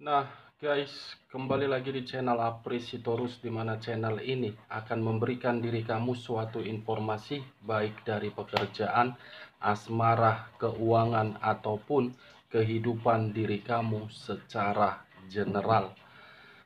Nah, guys, kembali lagi di channel Apresitorus, di mana channel ini akan memberikan diri kamu suatu informasi baik dari pekerjaan, asmara, keuangan, ataupun kehidupan diri kamu secara general.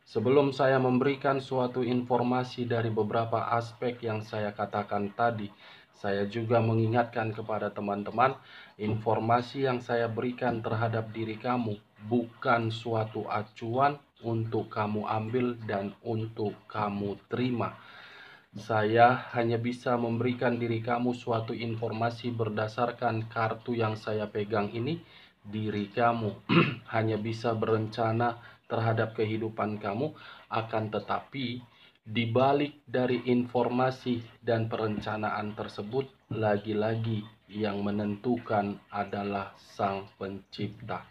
Sebelum saya memberikan suatu informasi dari beberapa aspek yang saya katakan tadi, saya juga mengingatkan kepada teman-teman, informasi yang saya berikan terhadap diri kamu bukan suatu acuan untuk kamu ambil dan untuk kamu terima. Saya hanya bisa memberikan diri kamu suatu informasi berdasarkan kartu yang saya pegang ini. Diri kamu hanya bisa berencana terhadap kehidupan kamu, akan tetapi di balik dari informasi dan perencanaan tersebut, lagi-lagi yang menentukan adalah Sang Pencipta.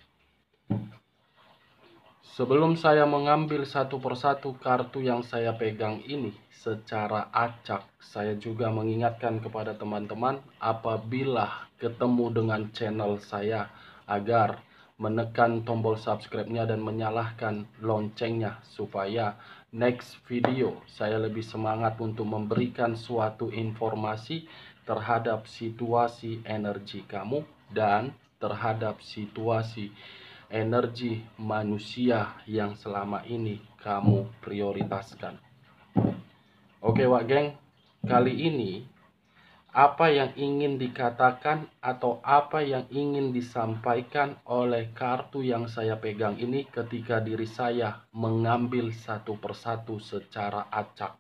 Sebelum saya mengambil satu persatu kartu yang saya pegang ini secara acak, saya juga mengingatkan kepada teman-teman apabila ketemu dengan channel saya agar menekan tombol subscribe-nya dan menyalakan loncengnya supaya next video saya lebih semangat untuk memberikan suatu informasi terhadap situasi energi kamu dan terhadap situasi energi manusia yang selama ini kamu prioritaskan. Oke Wak Geng, kali ini apa yang ingin dikatakan atau apa yang ingin disampaikan oleh kartu yang saya pegang ini ketika diri saya mengambil satu persatu secara acak,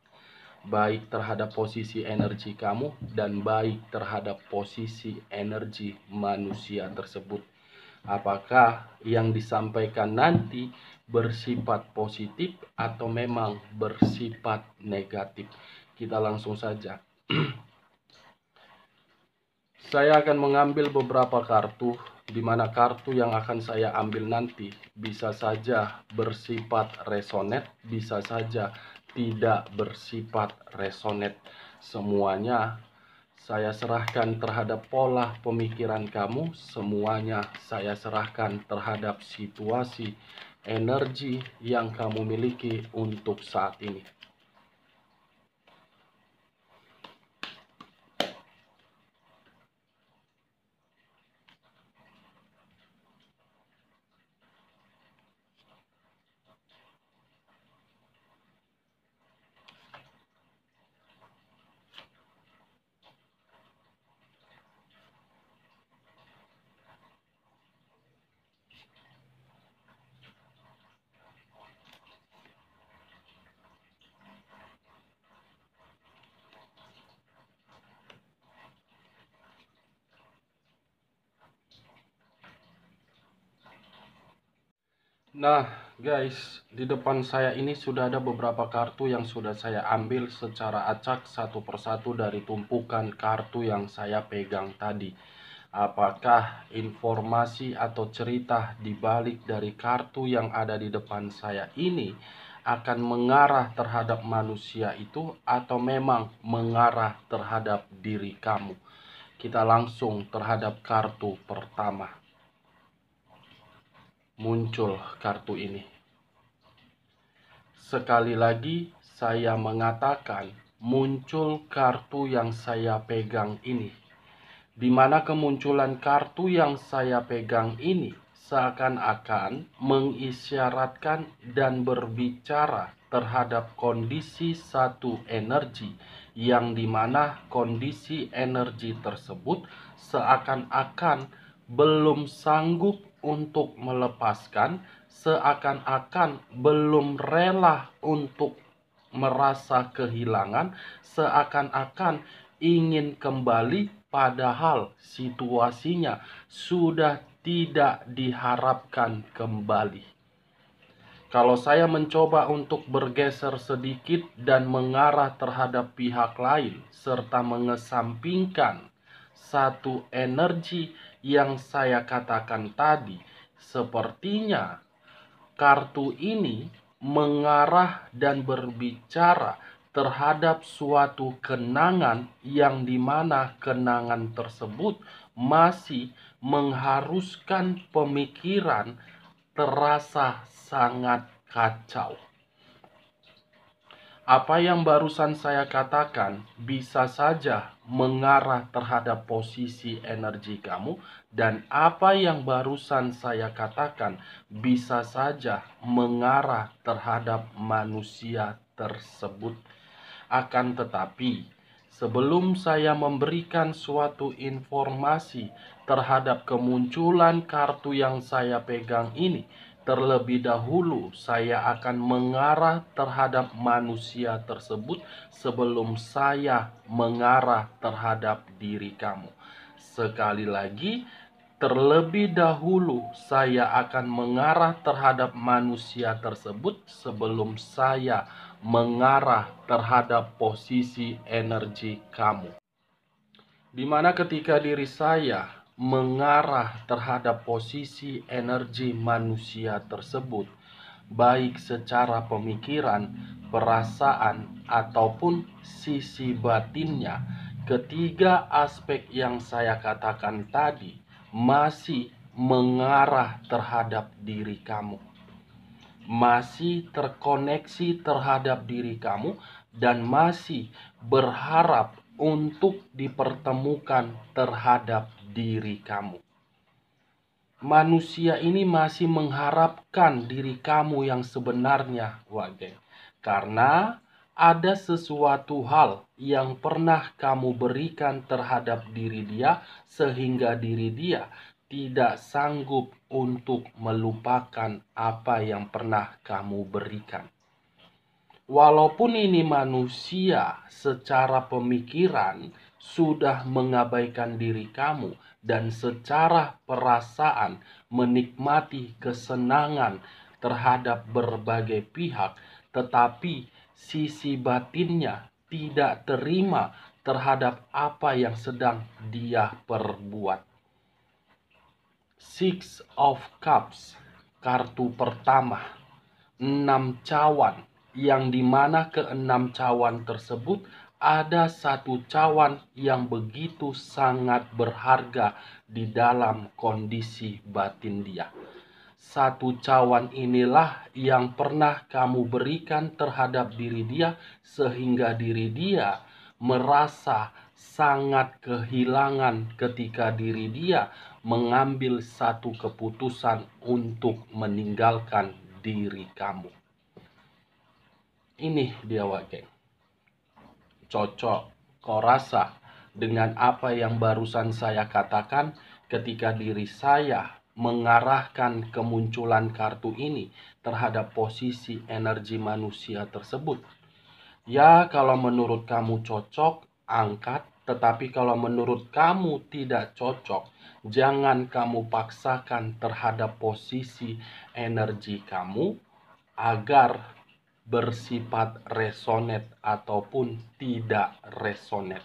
baik terhadap posisi energi kamu dan baik terhadap posisi energi manusia tersebut. Apakah yang disampaikan nanti bersifat positif atau memang bersifat negatif? Kita langsung saja. Saya akan mengambil beberapa kartu, di mana kartu yang akan saya ambil nanti bisa saja bersifat resonate, bisa saja tidak bersifat resonate. Semuanya saya serahkan terhadap pola pemikiran kamu, semuanya saya serahkan terhadap situasi energi yang kamu miliki untuk saat ini. Nah guys, di depan saya ini sudah ada beberapa kartu yang sudah saya ambil secara acak satu persatu dari tumpukan kartu yang saya pegang tadi. Apakah informasi atau cerita di balik dari kartu yang ada di depan saya ini akan mengarah terhadap manusia itu atau memang mengarah terhadap diri kamu? Kita langsung terhadap kartu pertama. Muncul kartu ini. Sekali lagi saya mengatakan muncul kartu yang saya pegang ini. Di mana kemunculan kartu yang saya pegang ini seakan-akan mengisyaratkan dan berbicara terhadap kondisi satu energi, yang dimana kondisi energi tersebut seakan-akan belum sanggup untuk melepaskan, seakan-akan belum rela untuk merasa kehilangan, seakan-akan ingin kembali, padahal situasinya sudah tidak diharapkan kembali. Kalau saya mencoba untuk bergeser sedikit dan mengarah terhadap pihak lain, serta mengesampingkan satu energi yang saya katakan tadi, sepertinya kartu ini mengarah dan berbicara terhadap suatu kenangan yang dimana kenangan tersebut masih mengharuskan pemikiran terasa sangat kacau. Apa yang barusan saya katakan bisa saja mengarah terhadap posisi energi kamu, dan apa yang barusan saya katakan bisa saja mengarah terhadap manusia tersebut. Akan tetapi, sebelum saya memberikan suatu informasi terhadap kemunculan kartu yang saya pegang ini, terlebih dahulu saya akan mengarah terhadap manusia tersebut sebelum saya mengarah terhadap diri kamu. Sekali lagi, terlebih dahulu saya akan mengarah terhadap manusia tersebut sebelum saya mengarah terhadap posisi energi kamu. Dimana ketika diri saya mengarah terhadap posisi energi manusia tersebut, baik secara pemikiran, perasaan, ataupun sisi batinnya, ketiga aspek yang saya katakan tadi masih mengarah terhadap diri kamu, masih terkoneksi terhadap diri kamu, dan masih berharap untuk dipertemukan terhadap diri kamu. Manusia ini masih mengharapkan diri kamu yang sebenarnya, Wage. Karena ada sesuatu hal yang pernah kamu berikan terhadap diri dia, sehingga diri dia tidak sanggup untuk melupakan apa yang pernah kamu berikan. Walaupun ini manusia secara pemikiran sudah mengabaikan diri kamu, dan secara perasaan menikmati kesenangan terhadap berbagai pihak, tetapi sisi batinnya tidak terima terhadap apa yang sedang dia perbuat. Six of Cups, kartu pertama, 6 cawan, yang dimana keenam cawan tersebut ada satu cawan yang begitu sangat berharga di dalam kondisi batin dia. Satu cawan inilah yang pernah kamu berikan terhadap diri dia, sehingga diri dia merasa sangat kehilangan ketika diri dia mengambil satu keputusan untuk meninggalkan diri kamu. Ini dia, Wage. Cocok kau rasa dengan apa yang barusan saya katakan ketika diri saya mengarahkan kemunculan kartu ini terhadap posisi energi manusia tersebut? Ya, kalau menurut kamu cocok, angkat. Tetapi kalau menurut kamu tidak cocok, jangan kamu paksakan terhadap posisi energi kamu agar bersifat resonate ataupun tidak resonate.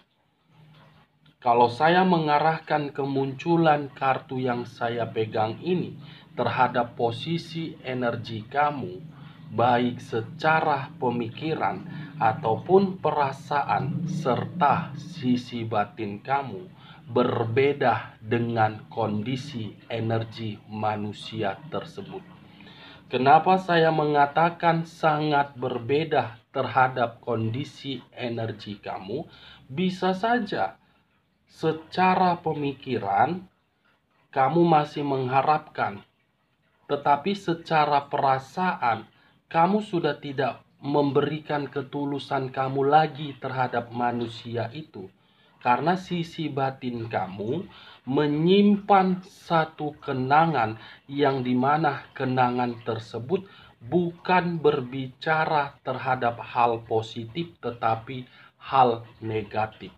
Kalau saya mengarahkan kemunculan kartu yang saya pegang ini terhadap posisi energi kamu, baik secara pemikiran ataupun perasaan serta sisi batin kamu, berbeda dengan kondisi energi manusia tersebut. Kenapa saya mengatakan sangat berbeda terhadap kondisi energi kamu? Bisa saja secara pemikiran kamu masih mengharapkan, tetapi secara perasaan kamu sudah tidak memberikan ketulusan kamu lagi terhadap manusia itu. Karena sisi batin kamu menyimpan satu kenangan yang dimana kenangan tersebut bukan berbicara terhadap hal positif tetapi hal negatif.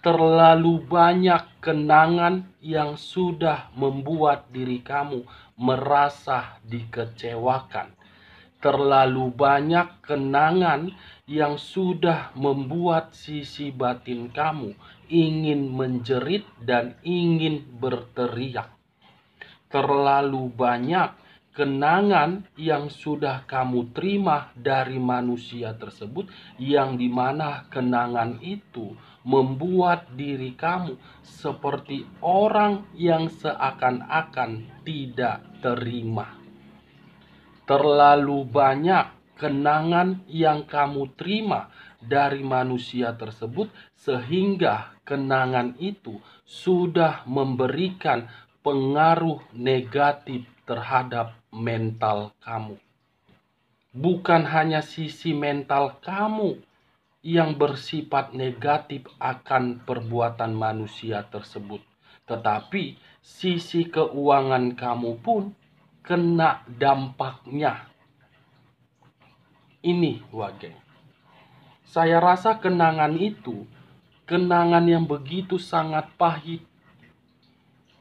Terlalu banyak kenangan yang sudah membuat diri kamu merasa dikecewakan. Terlalu banyak kenangan yang sudah membuat sisi batin kamu ingin menjerit dan ingin berteriak. Terlalu banyak kenangan yang sudah kamu terima dari manusia tersebut, yang dimana kenangan itu membuat diri kamu seperti orang yang seakan-akan tidak terima. Terlalu banyak kenangan yang kamu terima dari manusia tersebut, sehingga kenangan itu sudah memberikan pengaruh negatif terhadap mental kamu. Bukan hanya sisi mental kamu yang bersifat negatif akan perbuatan manusia tersebut, tetapi sisi keuangan kamu pun kena dampaknya. Ini Wage, saya rasa kenangan itu kenangan yang begitu sangat pahit.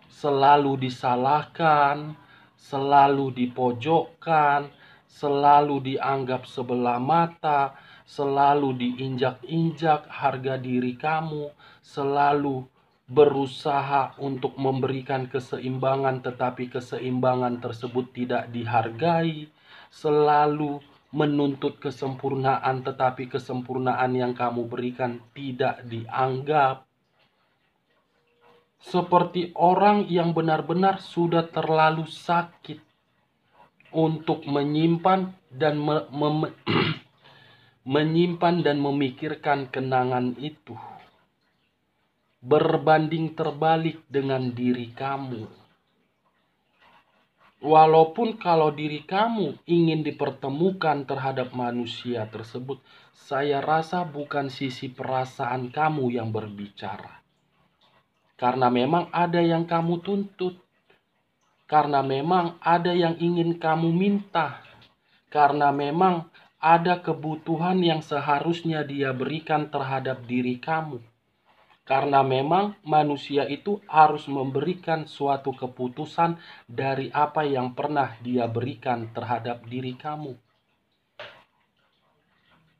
Selalu disalahkan, selalu dipojokkan, selalu dianggap sebelah mata, selalu diinjak-injak harga diri kamu, selalu berusaha untuk memberikan keseimbangan, tetapi keseimbangan tersebut tidak dihargai, selalu menuntut kesempurnaan, tetapi kesempurnaan yang kamu berikan tidak dianggap. Seperti orang yang benar-benar sudah terlalu sakit untuk menyimpan dan menyimpan dan memikirkan kenangan itu, berbanding terbalik dengan diri kamu. Walaupun kalau diri kamu ingin dipertemukan terhadap manusia tersebut, saya rasa bukan sisi perasaan kamu yang berbicara. Karena memang ada yang kamu tuntut, karena memang ada yang ingin kamu minta, karena memang ada kebutuhan yang seharusnya dia berikan terhadap diri kamu. Karena memang manusia itu harus memberikan suatu keputusan dari apa yang pernah dia berikan terhadap diri kamu.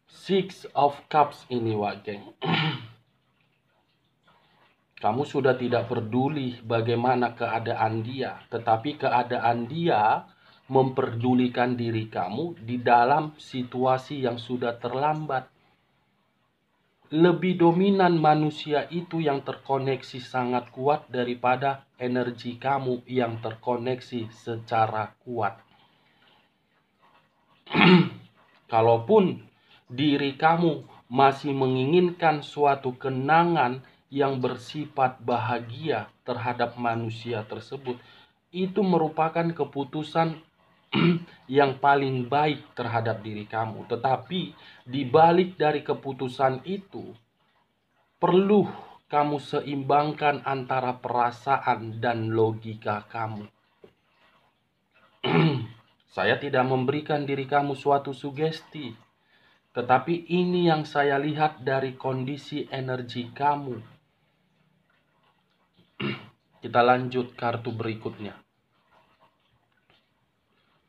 Six of Cups ini Wage. Kamu sudah tidak peduli bagaimana keadaan dia, tetapi keadaan dia memperdulikan diri kamu di dalam situasi yang sudah terlambat. Lebih dominan manusia itu yang terkoneksi sangat kuat daripada energi kamu yang terkoneksi secara kuat. Kalaupun diri kamu masih menginginkan suatu kenangan yang bersifat bahagia terhadap manusia tersebut, itu merupakan keputusan yang paling baik terhadap diri kamu. Tetapi di balik dari keputusan itu, perlu kamu seimbangkan antara perasaan dan logika kamu. Saya tidak memberikan diri kamu suatu sugesti, tetapi ini yang saya lihat dari kondisi energi kamu. Kita lanjut kartu berikutnya.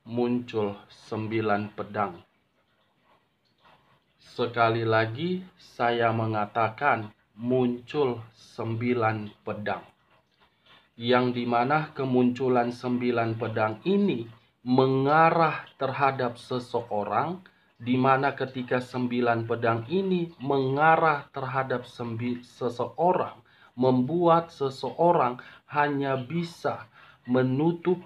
Muncul 9 pedang. Sekali lagi saya mengatakan muncul 9 pedang. Yang dimana kemunculan 9 pedang ini mengarah terhadap seseorang, dimana ketika 9 pedang ini mengarah terhadap seseorang, membuat seseorang hanya bisa menutup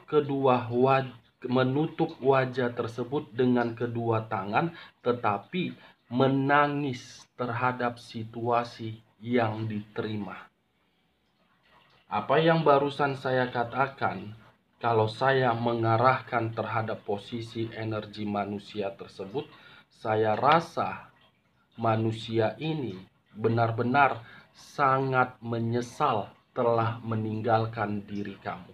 wajah tersebut dengan kedua tangan, tetapi menangis terhadap situasi yang diterima. Apa yang barusan saya katakan, kalau saya mengarahkan terhadap posisi energi manusia tersebut, saya rasa manusia ini benar-benar sangat menyesal telah meninggalkan diri kamu.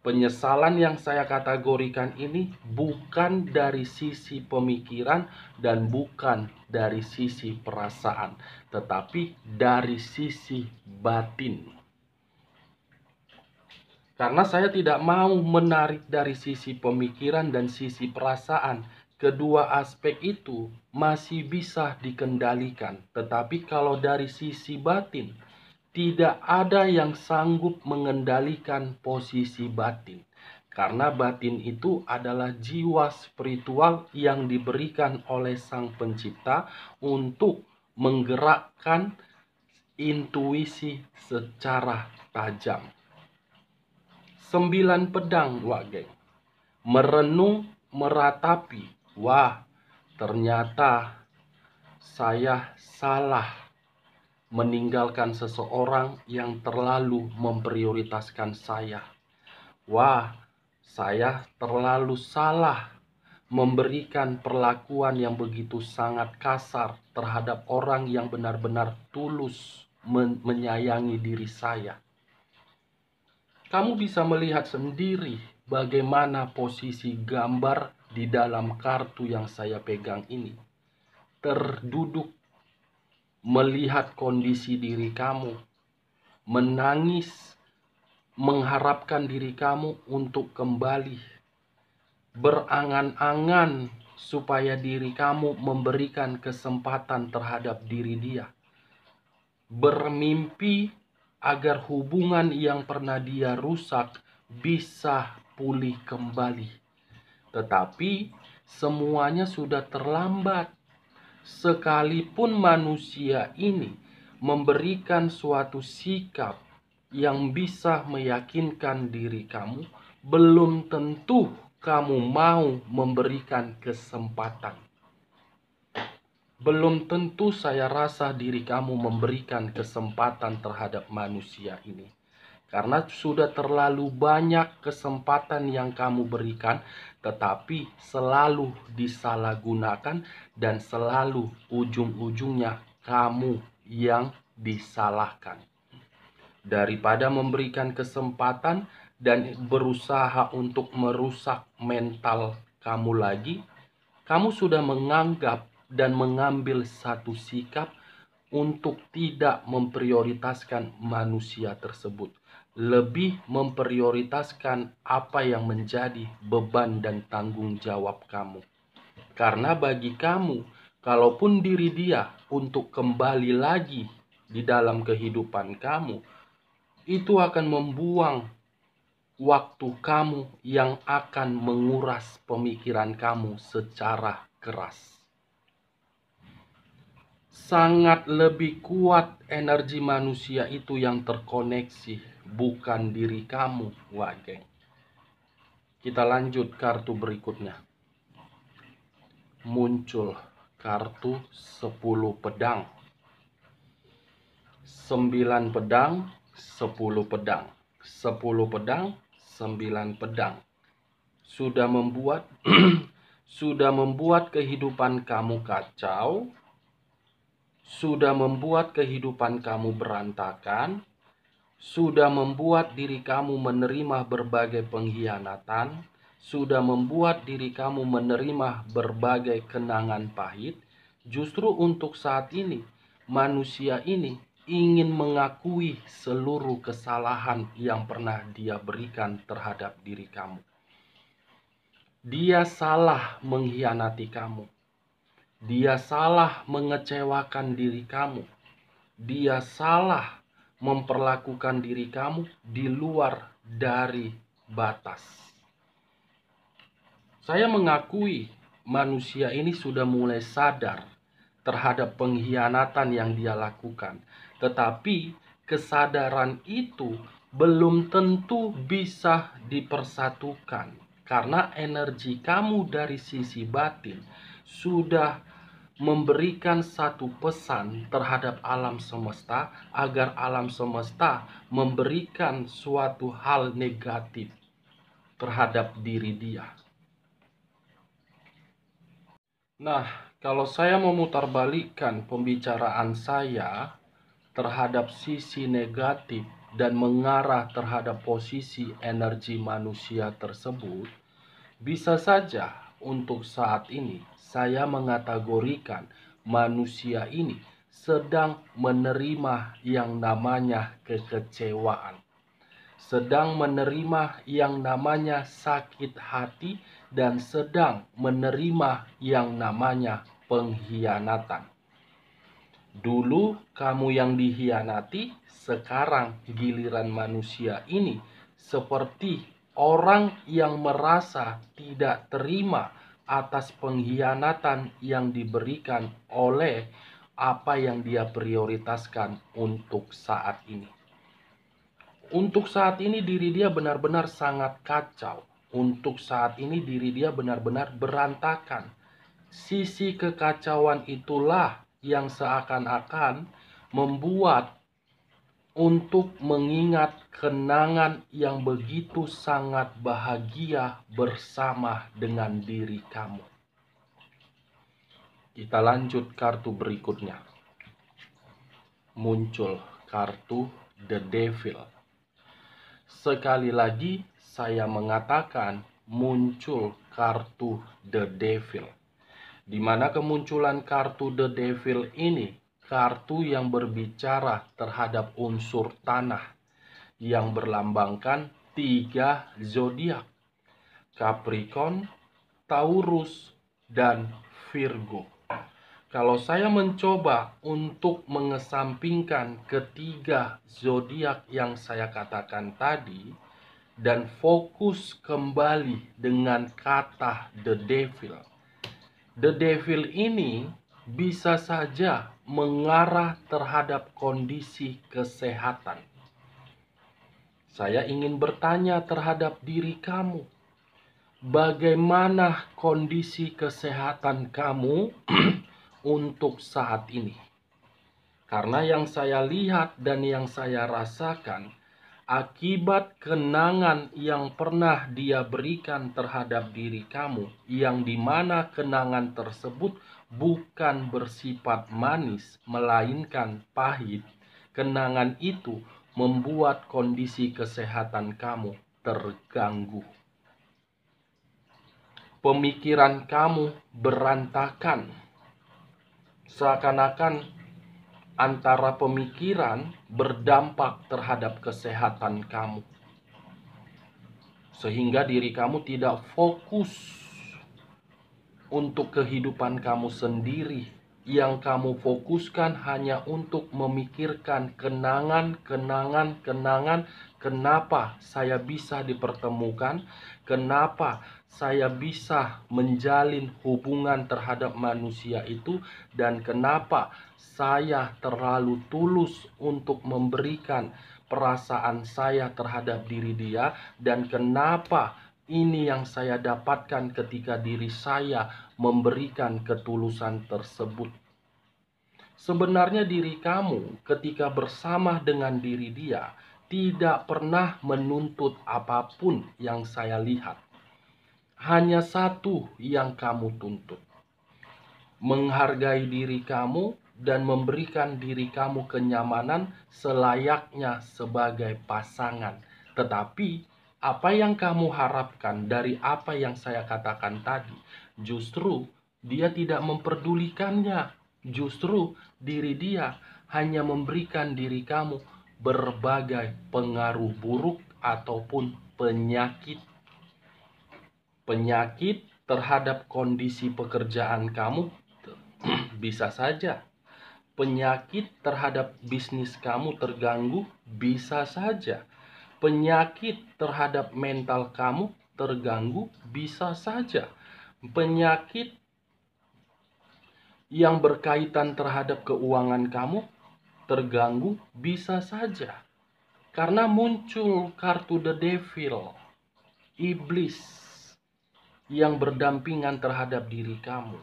Penyesalan yang saya kategorikan ini bukan dari sisi pemikiran dan bukan dari sisi perasaan, tetapi dari sisi batin. Karena saya tidak mau menarik dari sisi pemikiran dan sisi perasaan. Kedua aspek itu masih bisa dikendalikan. Tetapi kalau dari sisi batin, tidak ada yang sanggup mengendalikan posisi batin. Karena batin itu adalah jiwa spiritual yang diberikan oleh Sang Pencipta untuk menggerakkan intuisi secara tajam. 9 pedang, Wak Geng. Merenung, meratapi. Wah, ternyata saya salah meninggalkan seseorang yang terlalu memprioritaskan saya. Wah, saya terlalu salah memberikan perlakuan yang begitu sangat kasar terhadap orang yang benar-benar tulus menyayangi diri saya. Kamu bisa melihat sendiri bagaimana posisi gambar di dalam kartu yang saya pegang ini. Terduduk melihat kondisi diri kamu, menangis, mengharapkan diri kamu untuk kembali, berangan-angan supaya diri kamu memberikan kesempatan terhadap diri dia, bermimpi agar hubungan yang pernah dia rusak bisa pulih kembali. Tetapi semuanya sudah terlambat. Sekalipun manusia ini memberikan suatu sikap yang bisa meyakinkan diri kamu, belum tentu kamu mau memberikan kesempatan. Belum tentu saya rasa diri kamu memberikan kesempatan terhadap manusia ini. Karena sudah terlalu banyak kesempatan yang kamu berikan, tetapi selalu disalahgunakan dan selalu ujung-ujungnya kamu yang disalahkan. Daripada memberikan kesempatan dan berusaha untuk merusak mental kamu lagi, kamu sudah menganggap dan mengambil satu sikap untuk tidak memprioritaskan manusia tersebut, lebih memprioritaskan apa yang menjadi beban dan tanggung jawab kamu. Karena bagi kamu, kalaupun diri dia untuk kembali lagi di dalam kehidupan kamu, itu akan membuang waktu kamu yang akan menguras pemikiran kamu secara keras. Sangat lebih kuat energi manusia itu yang terkoneksi, bukan diri kamu, Wak Geng. Kita lanjut kartu berikutnya. Muncul kartu 10 pedang. 9 pedang, 10 pedang. 10 pedang, 9 pedang. Sudah membuat sudah membuat kehidupan kamu kacau. Sudah membuat kehidupan kamu berantakan, sudah membuat diri kamu menerima berbagai pengkhianatan, sudah membuat diri kamu menerima berbagai kenangan pahit. Justru untuk saat ini, manusia ini ingin mengakui seluruh kesalahan yang pernah dia berikan terhadap diri kamu. Dia salah mengkhianati kamu. Dia salah mengecewakan diri kamu. Dia salah memperlakukan diri kamu di luar dari batas. Saya mengakui manusia ini sudah mulai sadar terhadap pengkhianatan yang dia lakukan. Tetapi kesadaran itu belum tentu bisa dipersatukan. Karena energi kamu dari sisi batin sudah memberikan satu pesan terhadap alam semesta agar alam semesta memberikan suatu hal negatif terhadap diri dia. Nah, kalau saya memutarbalikkan pembicaraan saya terhadap sisi negatif dan mengarah terhadap posisi energi manusia tersebut, bisa saja untuk saat ini saya mengategorikan manusia ini sedang menerima yang namanya kekecewaan, sedang menerima yang namanya sakit hati, dan sedang menerima yang namanya pengkhianatan. Dulu kamu yang dikhianati, sekarang giliran manusia ini seperti Orang yang merasa tidak terima atas pengkhianatan yang diberikan oleh apa yang dia prioritaskan untuk saat ini. Untuk saat ini diri dia benar-benar sangat kacau. Untuk saat ini diri dia benar-benar berantakan. Sisi kekacauan itulah yang seakan-akan membuat untuk mengingat kenangan yang begitu sangat bahagia bersama dengan diri kamu. Kita lanjut kartu berikutnya. Muncul kartu The Devil. Sekali lagi saya mengatakan muncul kartu The Devil. Di mana kemunculan kartu The Devil ini kartu yang berbicara terhadap unsur tanah yang berlambangkan 3 zodiak: Capricorn, Taurus, dan Virgo. Kalau saya mencoba untuk mengesampingkan ketiga zodiak yang saya katakan tadi dan fokus kembali dengan kata The Devil. The Devil ini bisa saja mengarah terhadap kondisi kesehatan. Saya ingin bertanya terhadap diri kamu. Bagaimana kondisi kesehatan kamu untuk saat ini? Karena yang saya lihat dan yang saya rasakan, akibat kenangan yang pernah dia berikan terhadap diri kamu, yang dimana kenangan tersebut bukan bersifat manis, melainkan pahit. Kenangan itu membuat kondisi kesehatan kamu terganggu. Pemikiran kamu berantakan. Seakan-akan antara pemikiran berdampak terhadap kesehatan kamu. Sehingga diri kamu tidak fokus untuk kehidupan kamu sendiri. Yang kamu fokuskan hanya untuk memikirkan kenangan. Kenapa saya bisa dipertemukan? Kenapa saya bisa menjalin hubungan terhadap manusia itu? Dan kenapa saya terlalu tulus untuk memberikan perasaan saya terhadap diri dia? Dan kenapa ini yang saya dapatkan ketika diri saya memberikan ketulusan tersebut? Sebenarnya diri kamu ketika bersama dengan diri dia tidak pernah menuntut apapun yang saya lihat. Hanya satu yang kamu tuntut: menghargai diri kamu dan memberikan diri kamu kenyamanan selayaknya sebagai pasangan. Tetapi apa yang kamu harapkan dari apa yang saya katakan tadi, justru dia tidak memperdulikannya. Justru diri dia hanya memberikan diri kamu berbagai pengaruh buruk ataupun penyakit. Penyakit terhadap kondisi pekerjaan kamu bisa saja. Penyakit terhadap bisnis kamu terganggu bisa saja. Penyakit terhadap mental kamu terganggu bisa saja. Penyakit yang berkaitan terhadap keuangan kamu terganggu bisa saja. Karena muncul kartu The Devil, iblis yang berdampingan terhadap diri kamu.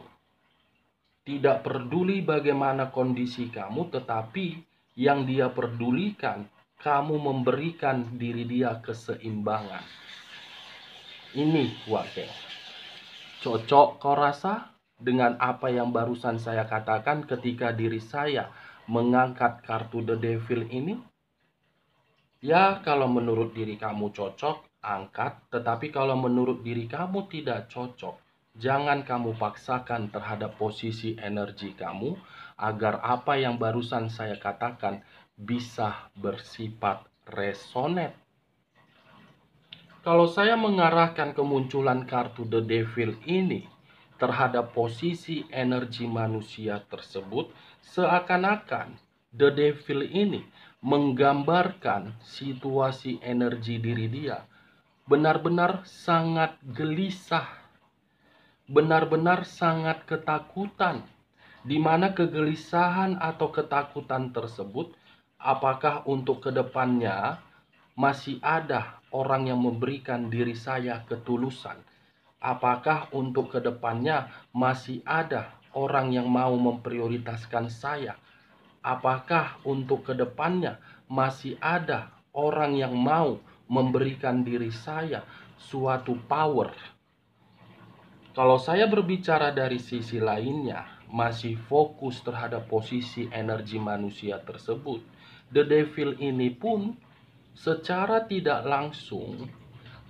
Tidak peduli bagaimana kondisi kamu, tetapi yang dia pedulikan, kamu memberikan diri dia keseimbangan. Ini wakil. Cocok kau rasa dengan apa yang barusan saya katakan ketika diri saya mengangkat kartu The Devil ini? Ya, kalau menurut diri kamu cocok, angkat. Tetapi kalau menurut diri kamu tidak cocok, jangan kamu paksakan terhadap posisi energi kamu agar apa yang barusan saya katakan bisa bersifat resonate. Kalau saya mengarahkan kemunculan kartu The Devil ini terhadap posisi energi manusia tersebut, seakan-akan The Devil ini menggambarkan situasi energi diri dia benar-benar sangat gelisah, benar-benar sangat ketakutan, di mana kegelisahan atau ketakutan tersebut, apakah untuk kedepannya masih ada orang yang memberikan diri saya ketulusan? Apakah untuk kedepannya masih ada orang yang mau memprioritaskan saya? Apakah untuk kedepannya masih ada orang yang mau memberikan diri saya suatu power? Kalau saya berbicara dari sisi lainnya, masih fokus terhadap posisi energi manusia tersebut, the devil ini pun secara tidak langsung,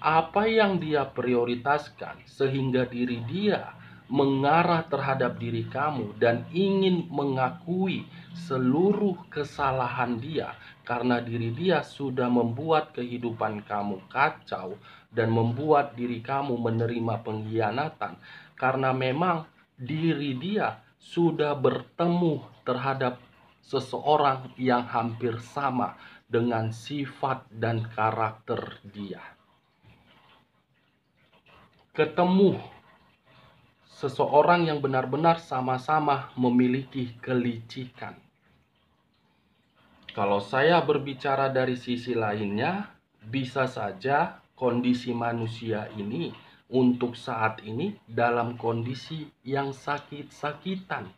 apa yang dia prioritaskan sehingga diri dia mengarah terhadap diri kamu dan ingin mengakui seluruh kesalahan dia, karena diri dia sudah membuat kehidupan kamu kacau dan membuat diri kamu menerima pengkhianatan, karena memang diri dia sudah bertemu terhadap seseorang yang hampir sama dengan sifat dan karakter dia. Ketemu seseorang yang benar-benar sama-sama memiliki kelicikan. Kalau saya berbicara dari sisi lainnya, bisa saja kondisi manusia ini untuk saat ini dalam kondisi yang sakit-sakitan.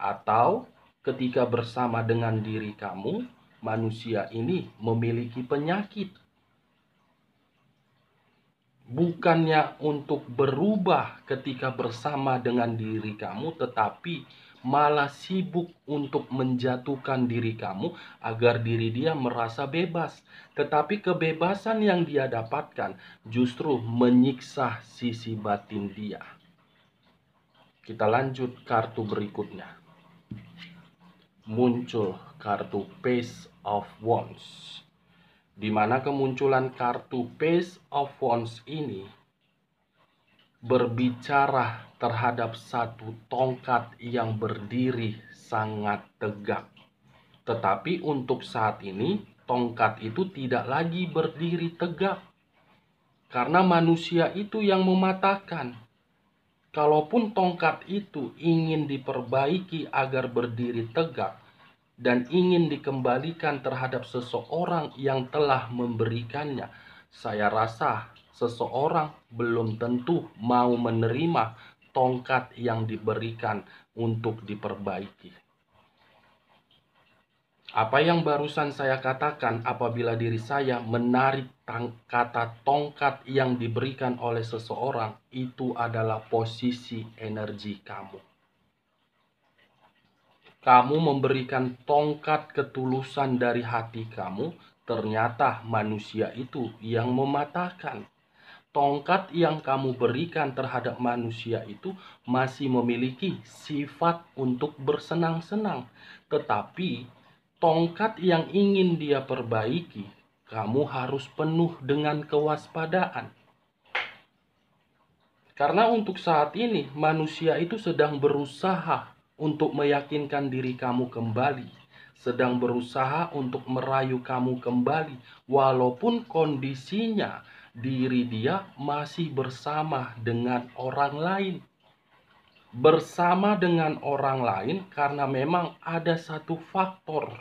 Atau ketika bersama dengan diri kamu, manusia ini memiliki penyakit. Bukannya untuk berubah ketika bersama dengan diri kamu, tetapi malah sibuk untuk menjatuhkan diri kamu agar diri dia merasa bebas. Tetapi kebebasan yang dia dapatkan justru menyiksa sisi batin dia. Kita lanjut kartu berikutnya. Muncul kartu Page of Wands, di mana kemunculan kartu Page of Wands ini berbicara terhadap satu tongkat yang berdiri sangat tegak. Tetapi untuk saat ini, tongkat itu tidak lagi berdiri tegak, karena manusia itu yang mematahkan. Kalaupun tongkat itu ingin diperbaiki agar berdiri tegak, dan ingin dikembalikan terhadap seseorang yang telah memberikannya, saya rasa seseorang belum tentu mau menerima tongkat yang diberikan untuk diperbaiki. Apa yang barusan saya katakan, apabila diri saya menarik kata tongkat yang diberikan oleh seseorang, itu adalah posisi energi kamu. Kamu memberikan tongkat ketulusan dari hati kamu, ternyata manusia itu yang mematahkan. Tongkat yang kamu berikan terhadap manusia itu masih memiliki sifat untuk bersenang-senang. Tetapi tongkat yang ingin dia perbaiki, kamu harus penuh dengan kewaspadaan. Karena untuk saat ini manusia itu sedang berusaha untuk meyakinkan diri kamu kembali, sedang berusaha untuk merayu kamu kembali, walaupun kondisinya diri dia masih bersama dengan orang lain. Bersama dengan orang lain karena memang ada satu faktor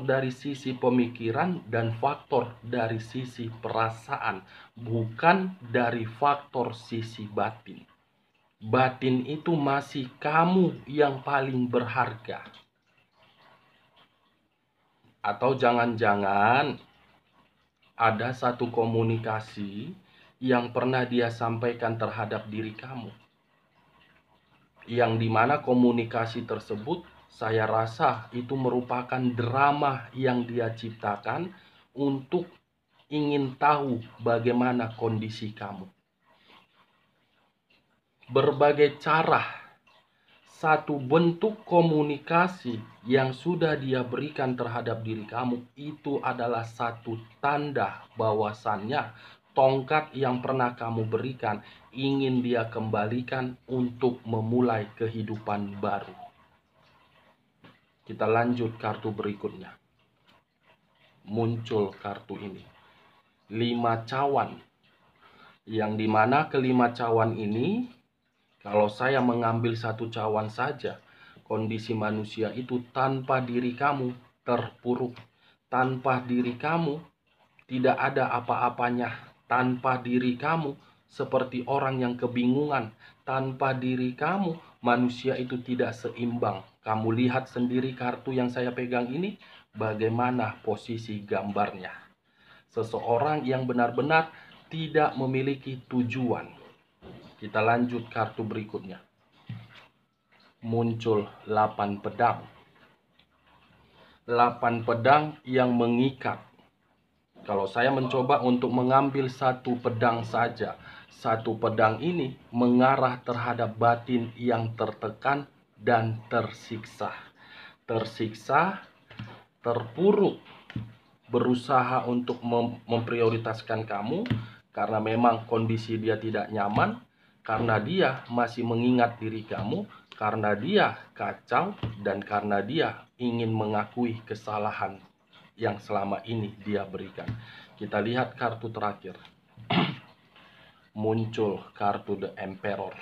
dari sisi pemikiran dan faktor dari sisi perasaan, bukan dari faktor sisi batin. Batin itu masih kamu yang paling berharga. Atau jangan-jangan ada satu komunikasi yang pernah dia sampaikan terhadap diri kamu, yang dimana komunikasi tersebut saya rasa itu merupakan drama yang dia ciptakan untuk ingin tahu bagaimana kondisi kamu. Berbagai cara, satu bentuk komunikasi yang sudah dia berikan terhadap diri kamu, itu adalah satu tanda bahwasannya tongkat yang pernah kamu berikan ingin dia kembalikan untuk memulai kehidupan baru. Kita lanjut kartu berikutnya. Muncul kartu ini. 5 cawan. Yang dimana kelima cawan ini, kalau saya mengambil satu cawan saja, kondisi manusia itu tanpa diri kamu terpuruk. Tanpa diri kamu tidak ada apa-apanya. Tanpa diri kamu seperti orang yang kebingungan. Tanpa diri kamu manusia itu tidak seimbang. Kamu lihat sendiri kartu yang saya pegang ini, bagaimana posisi gambarnya. Seseorang yang benar-benar tidak memiliki tujuan. Kita lanjut kartu berikutnya. Muncul 8 pedang. 8 pedang yang mengikat. Kalau saya mencoba untuk mengambil satu pedang saja, satu pedang ini mengarah terhadap batin yang tertekan dan tersiksa. Tersiksa, terpuruk, berusaha untuk memprioritaskan kamu karena memang kondisi dia tidak nyaman, karena dia masih mengingat diri kamu, karena dia kacau, dan karena dia ingin mengakui kesalahan yang selama ini dia berikan. Kita lihat kartu terakhir. Muncul kartu The Emperor.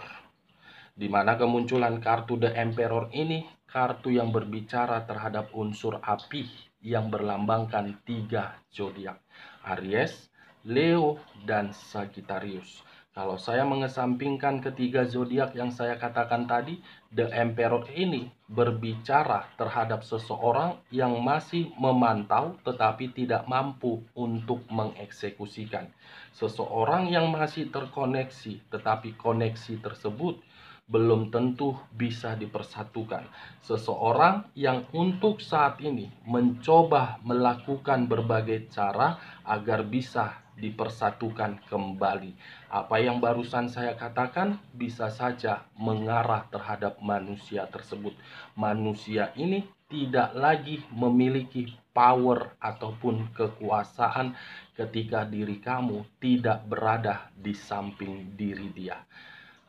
Di mana kemunculan kartu The Emperor ini kartu yang berbicara terhadap unsur api yang berlambangkan 3 zodiak, Aries, Leo, dan Sagittarius. Kalau saya mengesampingkan ketiga zodiak yang saya katakan tadi, The Emperor ini berbicara terhadap seseorang yang masih memantau tetapi tidak mampu untuk mengeksekusikan. Seseorang yang masih terkoneksi tetapi koneksi tersebut belum tentu bisa dipersatukan. Seseorang yang untuk saat ini mencoba melakukan berbagai cara agar bisa dipersatukan kembali. Apa yang barusan saya katakan bisa saja mengarah terhadap manusia tersebut. Manusia ini tidak lagi memiliki power ataupun kekuasaan ketika diri kamu tidak berada di samping diri dia.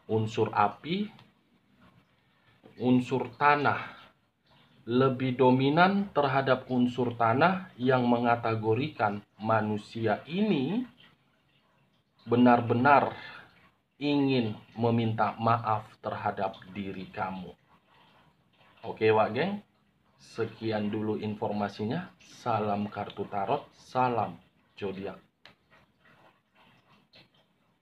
Unsur api, unsur tanah lebih dominan terhadap unsur tanah yang mengategorikan manusia ini benar-benar ingin meminta maaf terhadap diri kamu. Oke Wak Geng, sekian dulu informasinya. Salam kartu tarot, salam zodiak.